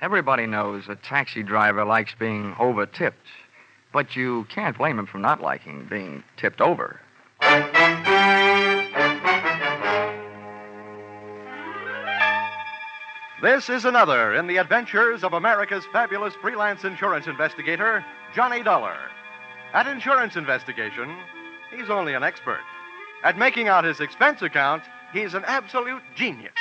Everybody knows a taxi driver likes being over-tipped, but you can't blame him for not liking being tipped over. This is another in the adventures of America's fabulous freelance insurance investigator, Johnny Dollar. At insurance investigation, he's only an expert. At making out his expense account, he's an absolute genius.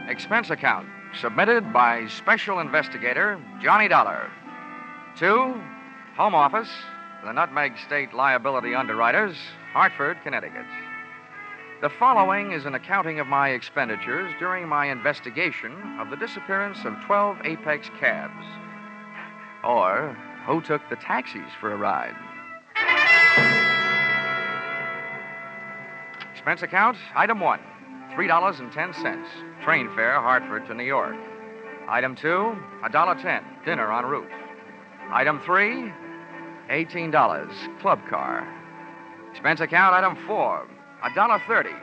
Expense account submitted by Special Investigator Johnny Dollar. To Home Office, the Nutmeg State Liability Underwriters, Hartford, Connecticut. The following is an accounting of my expenditures during my investigation of the disappearance of 12 Apex cabs. Or who took the taxis for a ride. Expense account, item 1, $3.10, train fare Hartford to New York. Item 2, $1.10, dinner en route. Item 3, $18, club car. Expense account, item 4, $1.30,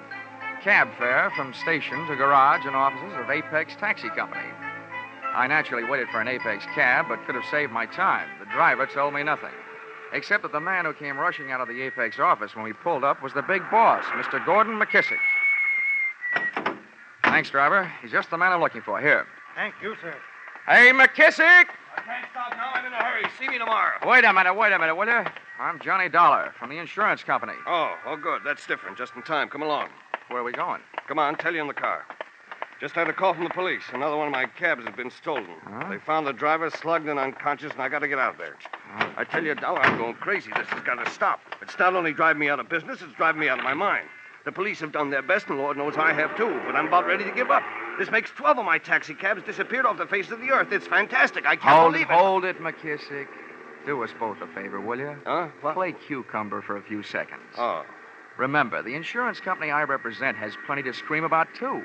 cab fare from station to garage and offices of Apex Taxi Company. I naturally waited for an Apex cab, but could have saved my time. The driver told me nothing, except that the man who came rushing out of the Apex office when we pulled up was the big boss, Mr. Gordon McKissick. Thanks, driver. He's just the man I'm looking for. Here. Thank you, sir. Hey, McKissick! I can't stop now. I'm in a hurry. See me tomorrow. Wait a minute, will you? I'm Johnny Dollar from the insurance company. Oh, good. That's different. Just in time. Come along. Where are we going? Come on, tell you in the car. Just had a call from the police. Another one of my cabs has been stolen. Huh? They found the driver slugged and unconscious, and I got to get out of there. I tell you, Dollar, I'm going crazy. This has got to stop. It's not only driving me out of business, it's driving me out of my mind. The police have done their best, and Lord knows I have too, but I'm about ready to give up. This makes 12 of my taxi cabs disappeared off the face of the earth. It's fantastic. I can't believe it. Hold it, McKissick. Do us both a favor, will you? Huh? What? Play cucumber for a few seconds. Oh. Remember, the insurance company I represent has plenty to scream about, too.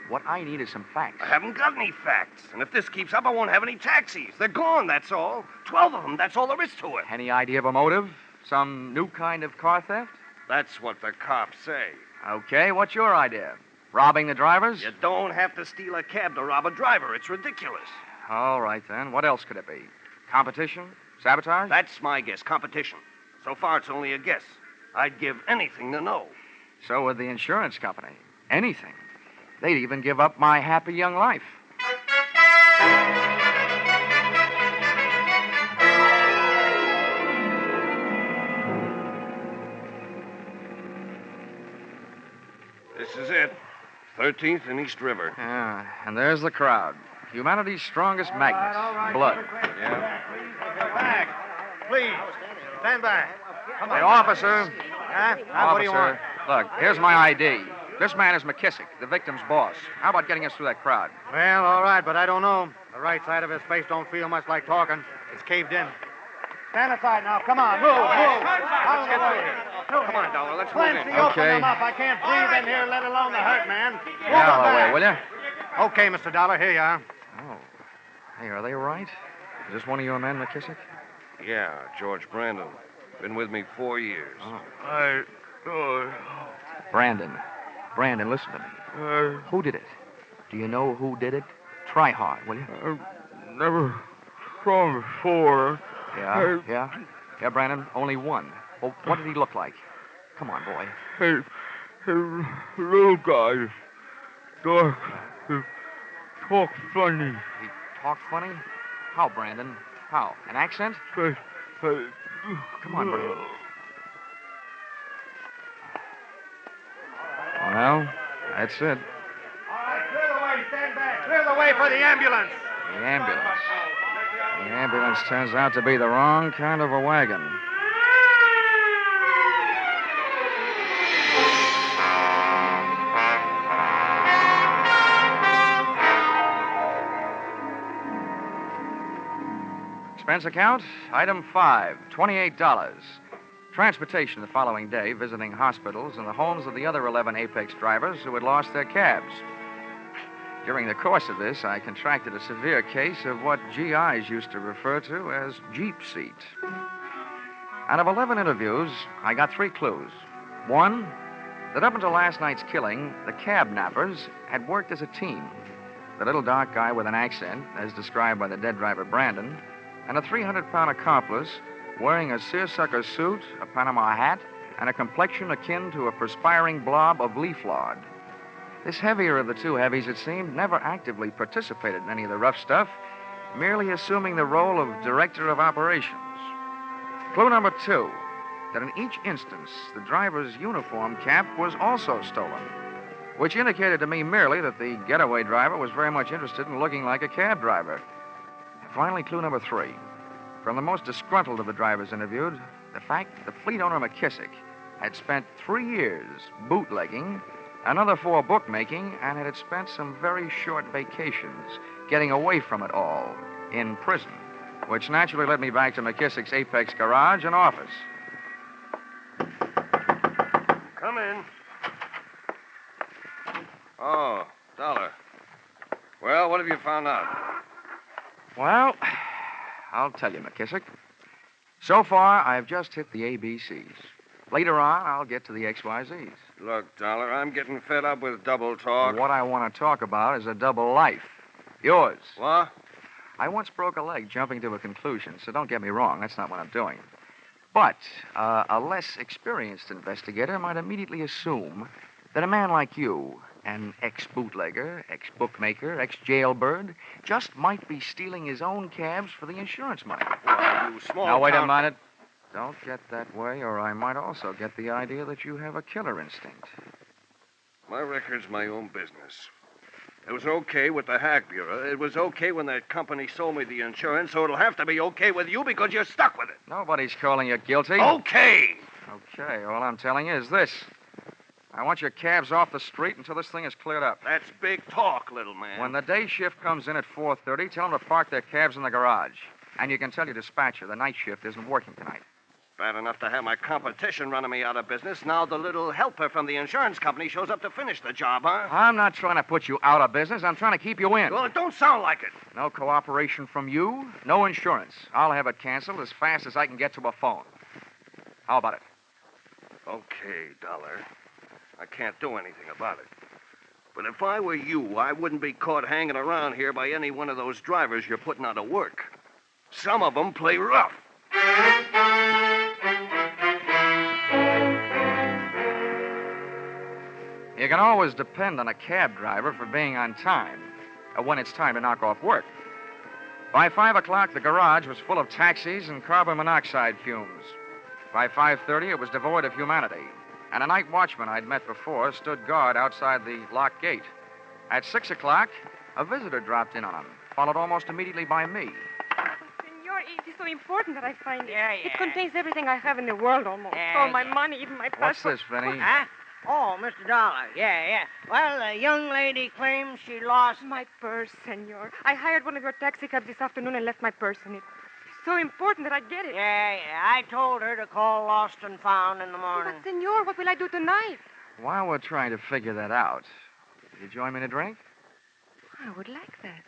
What I need is some facts. I haven't got any facts. And if this keeps up, I won't have any taxis. They're gone, that's all. 12 of them, that's all there is to it. Any idea of a motive? Some new kind of car theft? That's what the cops say. Okay, what's your idea? Robbing the drivers? You don't have to steal a cab to rob a driver. It's ridiculous. All right, then. What else could it be? Competition? Sabotage? That's my guess. Competition. So far, it's only a guess. I'd give anything to know. So would the insurance company. Anything. They'd even give up my happy young life. This is it. 13th and East River. Yeah, and there's the crowd. Humanity's strongest magnet. Blood. Yeah. Back. Please. Stand back. Come on. Hey, officer. Huh? What do you want? Look, here's my ID. This man is McKissick, the victim's boss. How about getting us through that crowd? Well, all right, but I don't know. The right side of his face don't feel much like talking. It's caved in. Stand aside now. Come on. Move. Let's get through here. Come on, Dollar. Let's move Clancy, in. open Okay. them up. I can't breathe in here, let alone the hurt man. Get out of the way, will you? Okay, Mr. Dollar, here you are. Oh. Hey, are they right? Is this one of your men, McKissick? Yeah, George Brandon. Been with me 4 years. Oh. Brandon, listen to me. Who did it? Do you know who did it? Try hard, will you? Never saw him before. Yeah, Brandon, only one. Well, what did he look like? Come on, boy. Hey, little guy. Dark. He talks funny. He talked funny? How, Brandon? How? An accent? Hey, Come on, Brandon. Well, that's it. All right, clear the way. Stand back. Clear the way for the ambulance. The ambulance. The ambulance turns out to be the wrong kind of a wagon. Expense account, item 5, $28. Transportation the following day, visiting hospitals and the homes of the other 11 Apex drivers who had lost their cabs. During the course of this, I contracted a severe case of what GIs used to refer to as Jeep seat. Out of 11 interviews, I got 3 clues. One, that up until last night's killing, the cab nappers had worked as a team. The little dark guy with an accent, as described by the dead driver Brandon, and a 300-pound accomplice wearing a seersucker suit, a Panama hat, and a complexion akin to a perspiring blob of leaf lard. This heavier of the two heavies, it seemed, never actively participated in any of the rough stuff, merely assuming the role of director of operations. Clue number 2, that in each instance, the driver's uniform cap was also stolen, which indicated to me merely that the getaway driver was very much interested in looking like a cab driver. Finally, clue number 3. From the most disgruntled of the drivers interviewed, the fact that the fleet owner McKissick had spent 3 years bootlegging, another 4 bookmaking, and had spent some very short vacations getting away from it all in prison, which naturally led me back to McKissick's Apex garage and office. Come in. Oh, Dollar. Well, what have you found out? Well, I'll tell you, McKissick. So far, I've just hit the ABCs. Later on, I'll get to the XYZs. Look, Dollar, I'm getting fed up with double talk. What I want to talk about is a double life. Yours. What? I once broke a leg jumping to a conclusion, so don't get me wrong. That's not what I'm doing. But a less experienced investigator might immediately assume that a man like you, an ex-bootlegger, ex-bookmaker, ex-jailbird, just might be stealing his own cabs for the insurance money. Well, you small Now, wait a town- minute. Don't get that way, or I might also get the idea that you have a killer instinct. My record's my own business. It was okay with the Hack Bureau. It was okay when that company sold me the insurance, so it'll have to be okay with you because you're stuck with it. Nobody's calling you guilty. Okay! Okay, all I'm telling you is this. I want your cabs off the street until this thing is cleared up. That's big talk, little man. When the day shift comes in at 4:30, tell them to park their cabs in the garage. And you can tell your dispatcher the night shift isn't working tonight. Bad enough to have my competition running me out of business. Now the little helper from the insurance company shows up to finish the job, huh? I'm not trying to put you out of business. I'm trying to keep you in. Well, it don't sound like it. No cooperation from you, no insurance. I'll have it canceled as fast as I can get to a phone. How about it? Okay, Dollar. I can't do anything about it. But if I were you, I wouldn't be caught hanging around here by any one of those drivers you're putting out of work. Some of them play rough. You can always depend on a cab driver for being on time when it's time to knock off work. By 5 o'clock, the garage was full of taxis and carbon monoxide fumes. By 5:30, it was devoid of humanity, and a night watchman I'd met before stood guard outside the locked gate. At 6 o'clock, a visitor dropped in on him, followed almost immediately by me. Senor, it is so important that I find it. Yeah. It contains everything I have in the world almost. All my money, even my What's passport. this, Vinny? Huh? Oh, Mr. Dollar. Yeah. Well, a young lady claims she lost... My purse, senor. I hired one of your taxi cabs this afternoon and left my purse in it. It's so important that I get it. Yeah. I told her to call Lost and Found in the morning. But, senor, what will I do tonight? While we're trying to figure that out, will you join me in a drink? I would like that.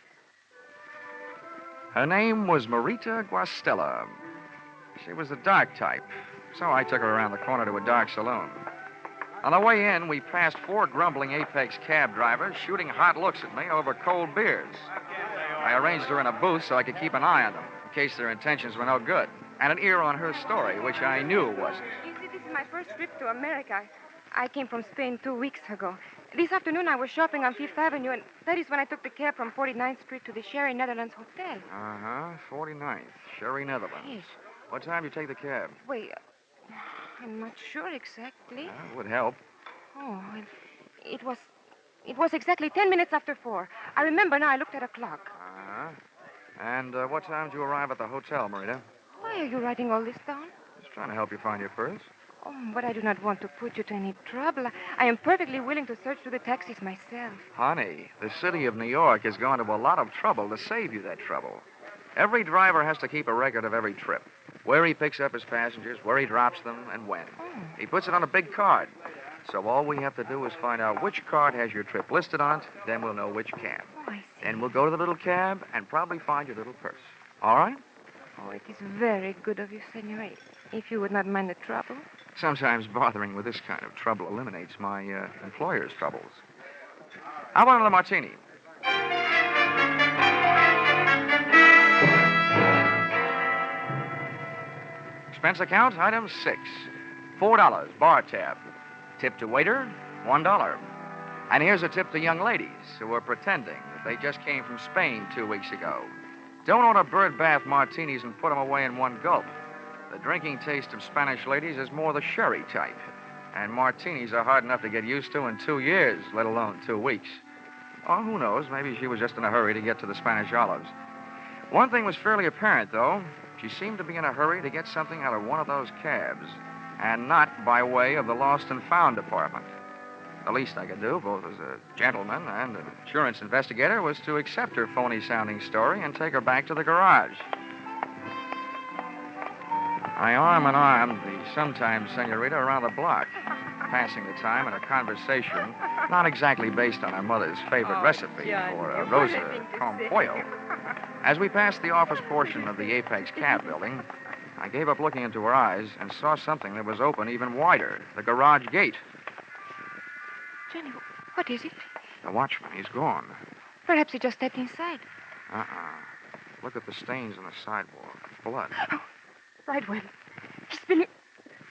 Her name was Marita Guastella. She was the dark type, so I took her around the corner to a dark saloon. On the way in, we passed 4 grumbling Apex cab drivers shooting hot looks at me over cold beers. I arranged her in a booth so I could keep an eye on them, in case their intentions were no good, and an ear on her story, which I knew wasn't. You see, this is my first trip to America. I came from Spain 2 weeks ago. This afternoon, I was shopping on Fifth Avenue, and that is when I took the cab from 49th Street to the Sherry Netherlands Hotel. 49th, Sherry Netherlands. Yes. What time did you take the cab? Wait, I'm not sure exactly. It would help. Oh, well, it was exactly 10 minutes after 4. I remember now. I looked at a clock. And what time did you arrive at the hotel, Marita? Why are you writing all this down? Just trying to help you find your purse. Oh, but I do not want to put you to any trouble. I am perfectly willing to search through the taxis myself. Honey, the city of New York has gone to a lot of trouble to save you that trouble. Every driver has to keep a record of every trip. Where he picks up his passengers, where he drops them, and when. He puts it on a big card. So all we have to do is find out which card has your trip listed on it, then we'll know which cab. Oh, I see. Then we'll go to the little cab and probably find your little purse. All right? Oh, it is very good of you, senor. If you would not mind the trouble. Sometimes bothering with this kind of trouble eliminates my employer's troubles. How about another martini? Expense account, item 6. $4, bar tab. Tip to waiter, $1. And here's a tip to young ladies who are pretending that they just came from Spain 2 weeks ago. Don't order bird bath martinis and put them away in one gulp. The drinking taste of Spanish ladies is more the sherry type. And martinis are hard enough to get used to in 2 years, let alone 2 weeks. Or who knows, maybe she was just in a hurry to get to the Spanish olives. One thing was fairly apparent, though. She seemed to be in a hurry to get something out of one of those cabs, and not by way of the lost and found department. The least I could do, both as a gentleman and an insurance investigator, was to accept her phony-sounding story and take her back to the garage. I arm-in-armed the sometime senorita around the block, passing the time in a conversation not exactly based on her mother's favorite recipe for a rosa con pollo. As we passed the office portion of the Apex cab building, I gave up looking into her eyes and saw something that was open even wider, the garage gate. Johnny, what is it? The watchman, he's gone. Perhaps he just stepped inside. Look at the stains on the sidewalk. Blood. Oh, Bridewell. He's been...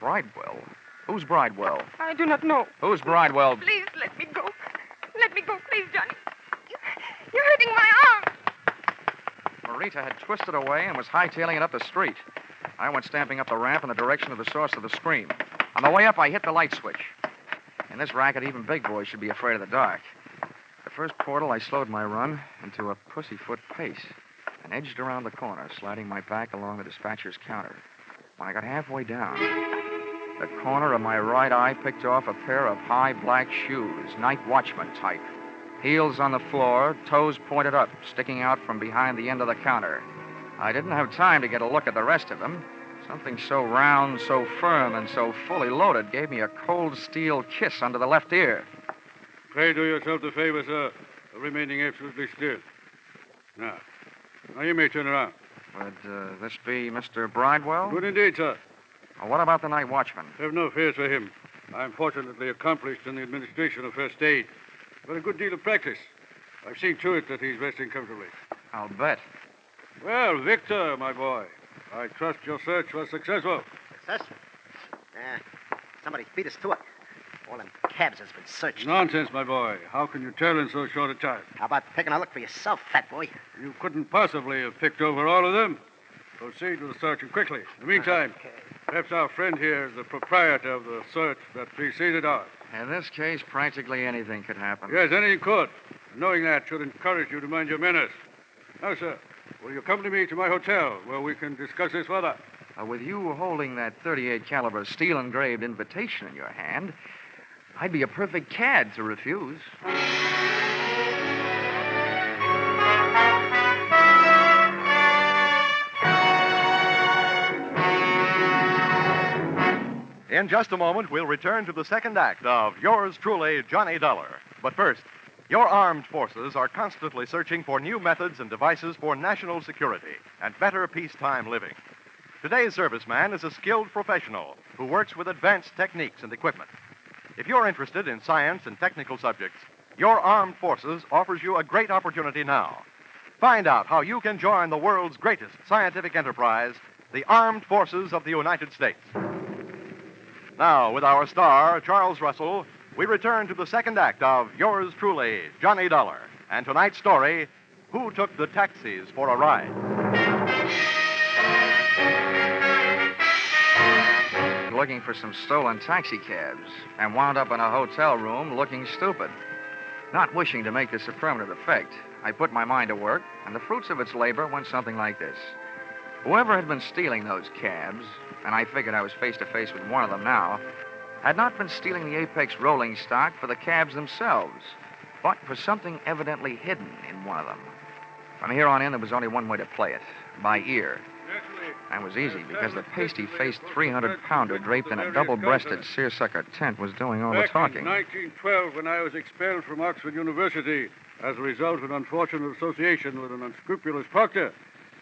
Bridewell? Who's Bridewell? I do not know. Who's Bridewell? Please, let me go. Let me go, please, Johnny. You're hurting my arm. Marita had twisted away and was hightailing it up the street. I went stamping up the ramp in the direction of the source of the scream. On the way up, I hit the light switch. In this racket, even big boys should be afraid of the dark. The first portal, I slowed my run into a pussyfoot pace and edged around the corner, sliding my back along the dispatcher's counter. When I got halfway down, the corner of my right eye picked off a pair of high black shoes, night watchman type. Heels on the floor, toes pointed up, sticking out from behind the end of the counter. I didn't have time to get a look at the rest of them. Something so round, so firm, and so fully loaded gave me a cold steel kiss under the left ear. Pray do yourself the favor, sir, of remaining absolutely still. Now you may turn around. Would this be Mr. Bridewell? Good indeed, sir. Well, what about the night watchman? Have no fears for him. I'm fortunately accomplished in the administration of first aid. Got a good deal of practice. I've seen to it that he's resting comfortably. I'll bet. Well, Victor, my boy, I trust your search was successful. Successful? Somebody beat us to it. All them cabs has been searched. Nonsense, my boy. How can you tell in so short a time? How about taking a look for yourself, fat boy? You couldn't possibly have picked over all of them. Proceed with the searching quickly. In the meantime, perhaps our friend here is the proprietor of the search that preceded ours. In this case, practically anything could happen. Yes, anything could. Knowing that should encourage you to mind your manners. Now, sir, will you accompany me to my hotel where we can discuss this further? With you holding that .38 caliber steel-engraved invitation in your hand, I'd be a perfect cad to refuse. In just a moment, we'll return to the second act of Yours Truly, Johnny Dollar. But first, your armed forces are constantly searching for new methods and devices for national security and better peacetime living. Today's serviceman is a skilled professional who works with advanced techniques and equipment. If you're interested in science and technical subjects, your armed forces offers you a great opportunity now. Find out how you can join the world's greatest scientific enterprise, the Armed Forces of the United States. Now, with our star, Charles Russell, we return to the second act of Yours Truly, Johnny Dollar. And tonight's story, Who Took the Taxis for a Ride? Looking for some stolen taxi cabs and wound up in a hotel room looking stupid. Not wishing to make this a permanent effect, I put my mind to work, and the fruits of its labor went something like this. Whoever had been stealing those cabs, and I figured I was face to face with one of them now, had not been stealing the Apex rolling stock for the cabs themselves, but for something evidently hidden in one of them. From here on in, there was only one way to play it, by ear. And it was easy, because the pasty-faced 300-pounder draped in a double-breasted seersucker tent was doing all the talking. Back in 1912, when I was expelled from Oxford University as a result of an unfortunate association with an unscrupulous proctor,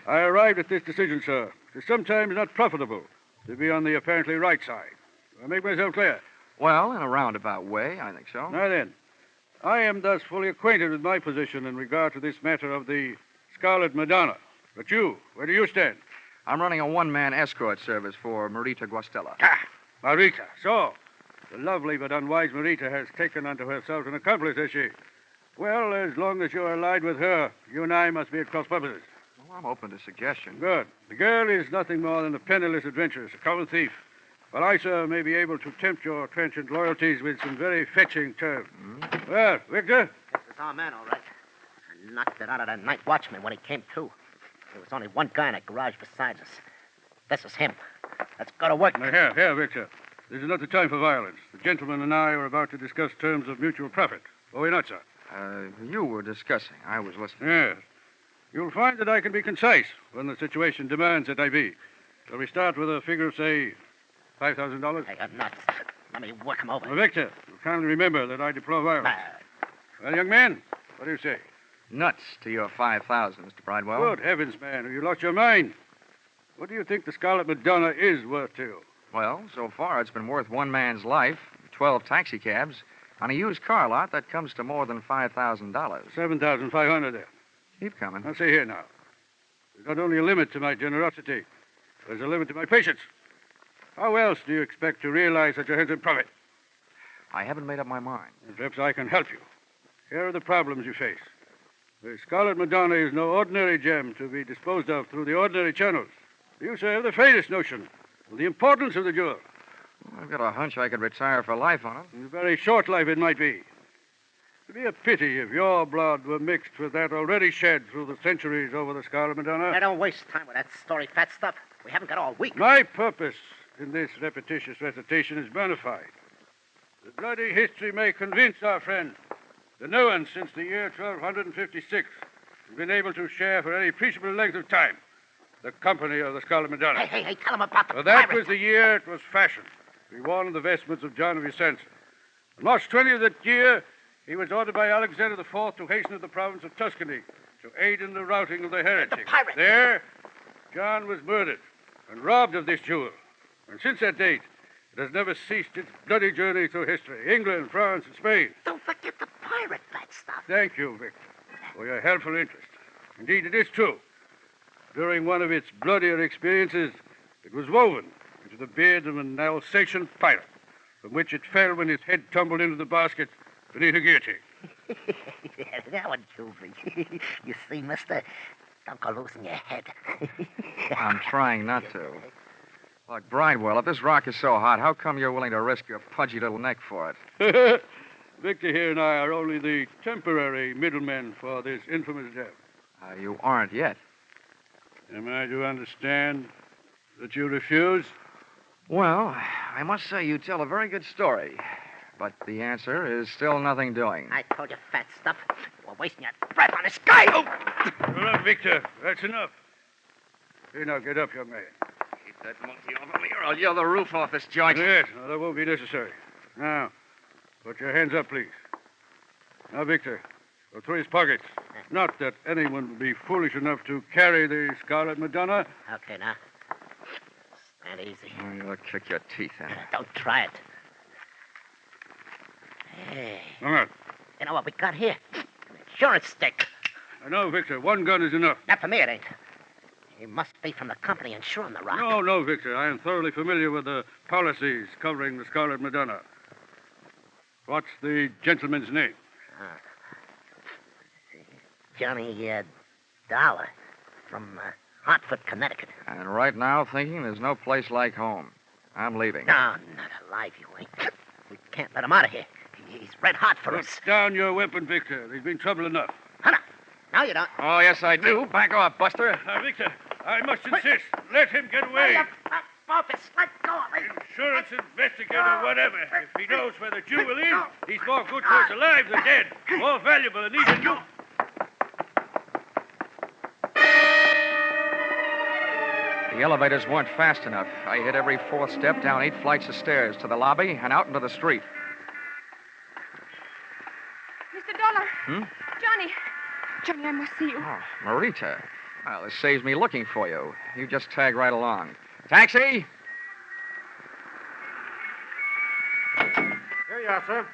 I arrived at this decision, sir. It is sometimes not profitable to be on the apparently right side. Do I make myself clear? Well, in a roundabout way, I think so. Now then, I am thus fully acquainted with my position in regard to this matter of the Scarlet Madonna. But you, where do you stand? I'm running a one-man escort service for Marita Guastella. Marita. So, the lovely but unwise Marita has taken unto herself an accomplice, has she? Well, as long as you're allied with her, you and I must be at cross purposes. Well, I'm open to suggestion. Good. The girl is nothing more than a penniless adventuress, a common thief. But I, sir, may be able to tempt your trenchant loyalties with some very fetching terms. Well, Victor? This is our man, all right. I knocked it out of that night watchman when he came to. There was only one guy in that garage besides us. This is him. Let's go to work. Now, here, Victor. This is not the time for violence. The gentleman and I are about to discuss terms of mutual profit. Are we not, sir? You were discussing. I was listening. Yes. You'll find that I can be concise when the situation demands that I be. Shall we start with a figure of, say, $5,000? I got nuts. Let me work him over. Well, Victor, you kindly remember that I deplore violence. Well, young man, what do you say? Nuts to your 5,000, Mr. Bridewell. Good heavens, man, have you lost your mind? What do you think the Scarlet Madonna is worth to you? Well, so far it's been worth one man's life, 12 taxicabs, on a used car lot that comes to more than $5,000. $7,500 there. Keep coming. Now, see here now. There's not only a limit to my generosity, there's a limit to my patience. How else do you expect to realize such a handsome profit? I haven't made up my mind. Perhaps I can help you. Here are the problems you face. The Scarlet Madonna is no ordinary gem to be disposed of through the ordinary channels. You, sir, have the faintest notion of the importance of the jewel. I've got a hunch I could retire for life on it. A very short life it might be. It'd be a pity if your blood were mixed with that already shed through the centuries over the Scarlet Madonna. I don't waste time with that story fat stuff. We haven't got all week. My purpose in this repetitious recitation is bona fide. The bloody history may convince our friend that no one since the year 1256 has been able to share for any appreciable length of time the company of the Scarlet Madonna. Hey, tell him about the Well, that pirate. was the year it was fashioned to be worn in the vestments of John of Vicenza. On March 20th of that year, he was ordered by Alexander IV to hasten to the province of Tuscany to aid in the routing of the heretics. The pirate. There, John was murdered and robbed of this jewel. And since that date, it has never ceased its bloody journey through history. England, France, and Spain. Don't forget the pirate fat stuff. Thank you, Victor, for your helpful interest. Indeed, it is true. During one of its bloodier experiences, it was woven into the beard of an Alsatian pirate, from which it fell when his head tumbled into the basket beneath a guillotine. Yeah, that one killed me. You see, mister, don't go losing your head. I'm trying not to. Look, Bridewell, if this rock is so hot, how come you're willing to risk your pudgy little neck for it? Victor here and I are only the temporary middlemen for this infamous gem. You aren't yet. Am I to understand that you refuse? Well, I must say you tell a very good story. But the answer is still nothing doing. I told you fat stuff. We're wasting your breath on this guy. Oh! All right, Victor. That's enough. Here, now, get up, young man. Keep that monkey off of me or I'll yell the roof off this joint. Yes, no, that won't be necessary. Now, put your hands up, please. Now, Victor, go through his pockets. Not that anyone would be foolish enough to carry the Scarlet Madonna. Okay, now. Stand easy. Oh, you'll kick your teeth in. Don't try it. Hey. Come on. You know what we got here? An insurance stick. I know, Victor. One gun is enough. Not for me, it ain't. He must be from the company insuring the rock. No, Victor. I am thoroughly familiar with the policies covering the Scarlet Madonna. What's the gentleman's name? Johnny Dollar from Hartford, Connecticut. And right now, thinking there's no place like home. I'm leaving. No, not alive, you ain't. We can't let him out of here. He's red hot for us. Put down your weapon, Victor. There's been trouble enough. Hunter, no, you don't. Oh, yes, I do. Back off, Buster. Now, Victor, I must insist. Let him get away. Office, let go of me. Insurance investigator, whatever. If he knows where the jewel is, he's more good to us alive than dead. More valuable than even you. The elevators weren't fast enough. I hit every fourth step down 8 flights of stairs to the lobby and out into the street. Mr. Dollar. Hmm? Johnny, I must see you. Oh, Marita. Well, this saves me looking for you. You just tag right along. Taxi! you are, sir.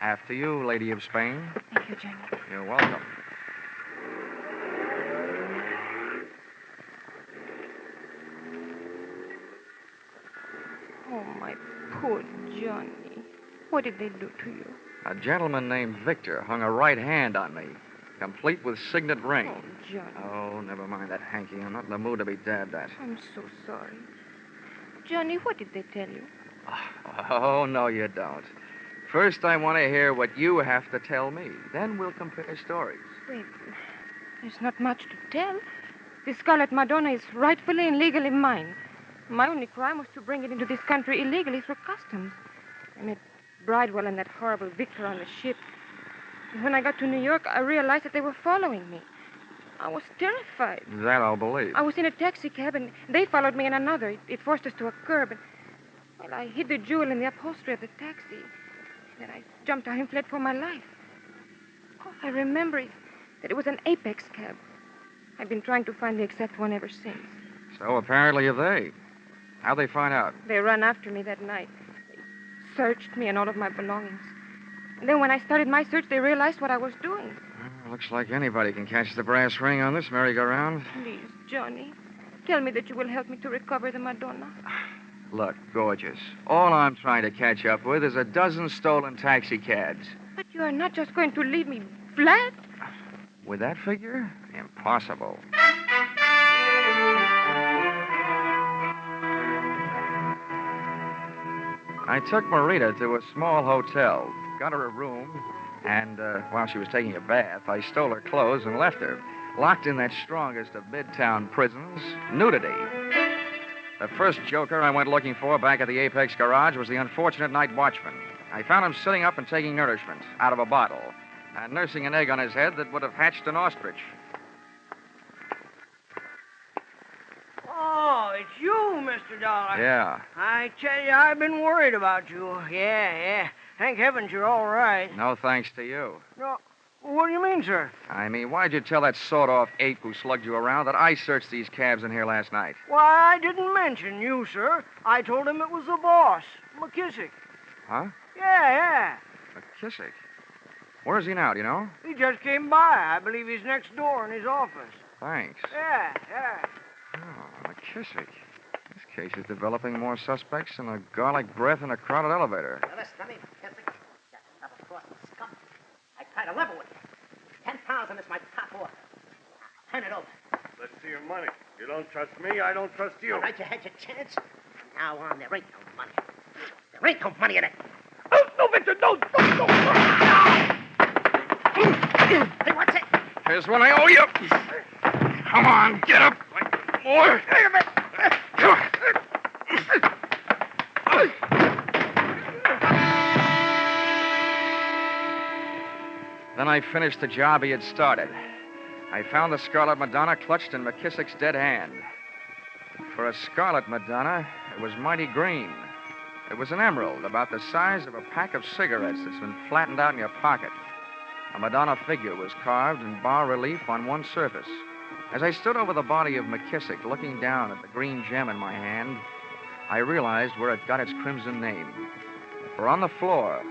After you, Lady of Spain. Thank you, Johnny. You're welcome. Oh, my poor Johnny. What did they do to you? A gentleman named Victor hung a right hand on me, complete with signet ring. Oh, Johnny. Oh, never mind that hanky. I'm not in the mood to be dabbed at. I'm so sorry. Johnny, what did they tell you? Oh, no, you don't. First, I want to hear what you have to tell me. Then we'll compare stories. Wait, there's not much to tell. The Scarlet Madonna is rightfully and legally mine. My only crime was to bring it into this country illegally through customs. I met Bridewell and that horrible Victor on the ship. And when I got to New York, I realized that they were following me. I was terrified. That I'll believe. I was in a taxi cab, and they followed me in another. It forced us to a curb, and, well, I hid the jewel in the upholstery of the taxi. Then I jumped out and fled for my life. All I remember is that it was an Apex cab. I've been trying to find the exact one ever since. So apparently they. How'd they find out? They ran after me that night. They searched me and all of my belongings. And then when I started my search, they realized what I was doing. Well, looks like anybody can catch the brass ring on this merry-go-round. Please, Johnny, tell me that you will help me to recover the Madonna. Look, gorgeous. All I'm trying to catch up with is a dozen stolen taxicabs. But you are not just going to leave me flat? With that figure? Impossible. I took Marita to a small hotel, got her a room, and while she was taking a bath, I stole her clothes and left her, locked in that strongest of midtown prisons, nudity. The first joker I went looking for back at the Apex garage was the unfortunate night watchman. I found him sitting up and taking nourishment out of a bottle, and nursing an egg on his head that would have hatched an ostrich. Oh, it's you, Mr. Dollar. Yeah. I tell you, I've been worried about you. Yeah. Thank heavens you're all right. No thanks to you. No, what do you mean, sir? I mean, why'd you tell that sawed-off ape who slugged you around that I searched these cabs in here last night? Why, I didn't mention you, sir. I told him it was the boss, McKissick. Huh? Yeah. McKissick? Where is he now, do you know? He just came by. I believe he's next door in his office. Thanks. Yeah. Oh, McKissick. This case is developing more suspects than a garlic breath in a crowded elevator. Now, listen to me, McKissick. That double-crossing scum. I try to level with you. 10,000 is my top offer. Turn it over. Let's see your money. You don't trust me, I don't trust you. All right, you had your chance. From now on, there ain't no money. There ain't no money in it. No, Victor, no. Hey, what's it? Here's one I owe you. Come on, get up. More. Then I finished the job he had started. I found the Scarlet Madonna clutched in McKissick's dead hand. For a Scarlet Madonna, it was mighty green. It was an emerald about the size of a pack of cigarettes that's been flattened out in your pocket. A Madonna figure was carved in bas relief on one surface. As I stood over the body of McKissick, looking down at the green gem in my hand, I realized where it got its crimson name. For on the floor,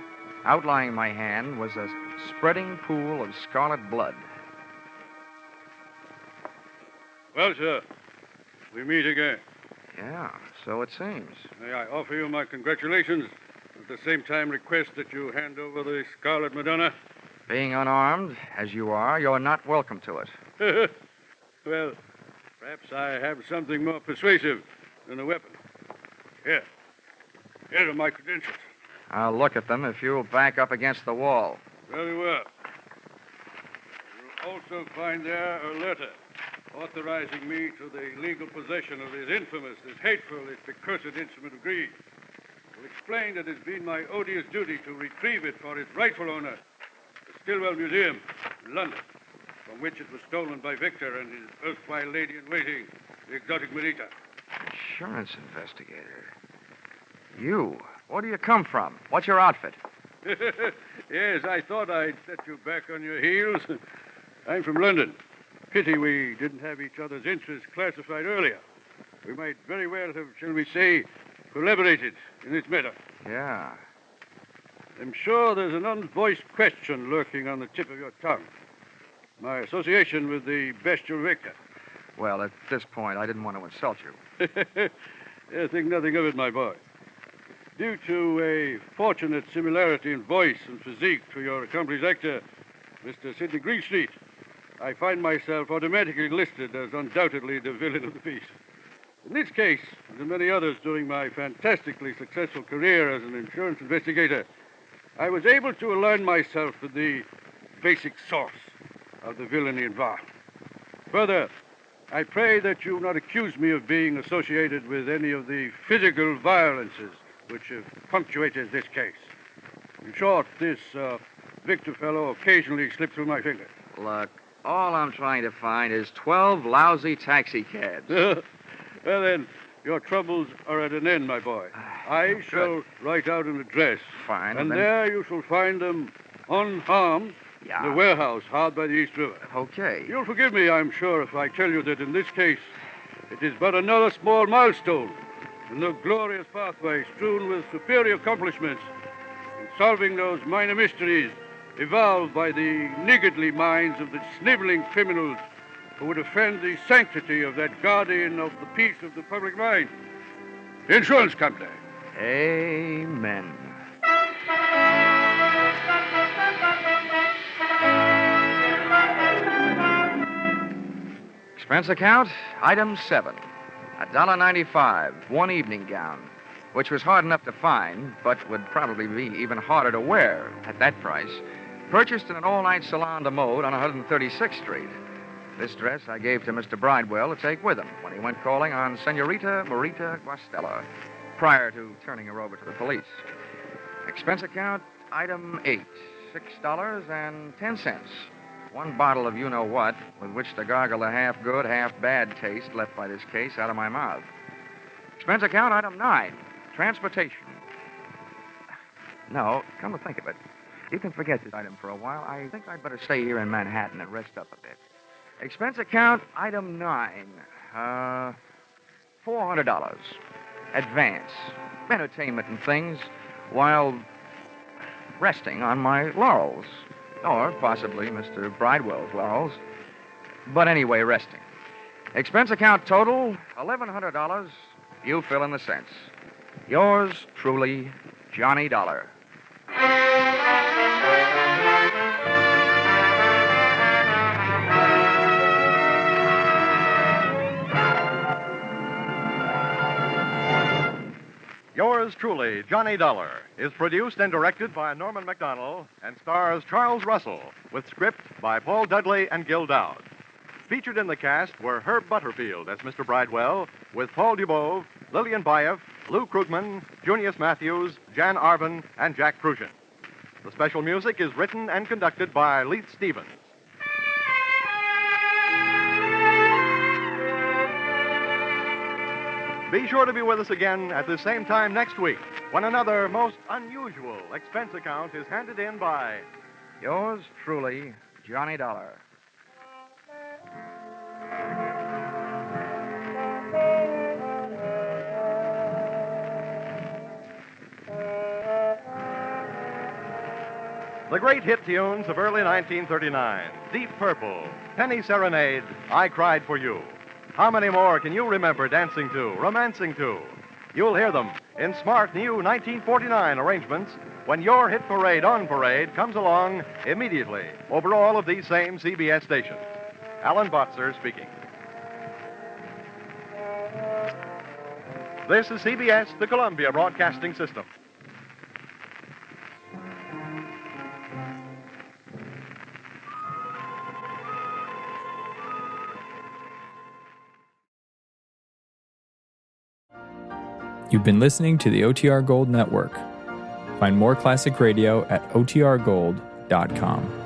outlying my hand, was a spreading pool of scarlet blood. Well, sir, we meet again. Yeah, so it seems. May I offer you my congratulations, at the same time request that you hand over the Scarlet Madonna? Being unarmed, as you are, you're not welcome to it. Well, perhaps I have something more persuasive than a weapon. Here are my credentials. I'll look at them if you'll back up against the wall. Very well. You'll also find there a letter authorizing me to the legal possession of this infamous, this hateful, this accursed instrument of greed. Will explain that it's been my odious duty to retrieve it for its rightful owner, the Stillwell Museum in London, from which it was stolen by Victor and his erstwhile lady-in-waiting, the exotic Marita. Insurance investigator. You? Where do you come from? What's your outfit? Yes, I thought I'd set you back on your heels. I'm from London. Pity we didn't have each other's interests classified earlier. We might very well have, shall we say, collaborated in this matter. Yeah. I'm sure there's an unvoiced question lurking on the tip of your tongue. My association with the bestial victor. Well, at this point, I didn't want to insult you. Think nothing of it, my boy. Due to a fortunate similarity in voice and physique to your accomplished actor, Mr. Sidney Greenstreet, I find myself automatically listed as undoubtedly the villain of the piece. In this case, and in many others during my fantastically successful career as an insurance investigator, I was able to align myself with the basic source of the villainy involved. Further, I pray that you not accuse me of being associated with any of the physical violences which have punctuated this case. In short, this Victor fellow occasionally slipped through my fingers. Look, all I'm trying to find is 12 lousy taxicabs. Well, then, your troubles are at an end, my boy. I shall write out an address. Fine. And then... there you shall find them unharmed in the warehouse hard by the East River. Okay. You'll forgive me, I'm sure, if I tell you that in this case, it is but another small milestone in the glorious pathway strewn with superior accomplishments in solving those minor mysteries evolved by the niggardly minds of the sniveling criminals who would offend the sanctity of that guardian of the peace of the public mind, the insurance company. Amen. Expense account, item 7. $1.95, one evening gown, which was hard enough to find, but would probably be even harder to wear at that price. Purchased in an all-night salon de mode on 136th Street. This dress I gave to Mr. Bridewell to take with him when he went calling on Senorita Marita Guastella, prior to turning her over to the police. Expense account, item 8, $6.10. One bottle of you-know-what, with which to gargle the half-good, half-bad taste left by this case out of my mouth. Expense account, item 9, transportation. No, come to think of it, you can forget this item for a while. I think I'd better stay here in Manhattan and rest up a bit. Expense account, item 9, $400. Advance. Entertainment and things while resting on my laurels. Or possibly Mr. Bridewell's laurels. But anyway, resting. Expense account total, $1,100. You fill in the cents. Yours truly, Johnny Dollar. Yours truly, Johnny Dollar, is produced and directed by Norman MacDonald and stars Charles Russell, with script by Paul Dudley and Gil Dowd. Featured in the cast were Herb Butterfield as Mr. Bridewell, with Paul Dubove, Lillian Baeff, Lou Krugman, Junius Matthews, Jan Arvin, and Jack Prusian. The special music is written and conducted by Leith Stevens. Be sure to be with us again at the same time next week when another most unusual expense account is handed in by Yours truly, Johnny Dollar. the great hit tunes of early 1939. Deep Purple, Penny Serenade, I Cried for You. How many more can you remember dancing to, romancing to? You'll hear them in smart new 1949 arrangements when your hit parade on parade comes along immediately over all of these same CBS stations. Alan Botzer speaking. This is CBS, the Columbia Broadcasting System. You've been listening to the OTR Gold Network. Find more classic radio at otrgold.com.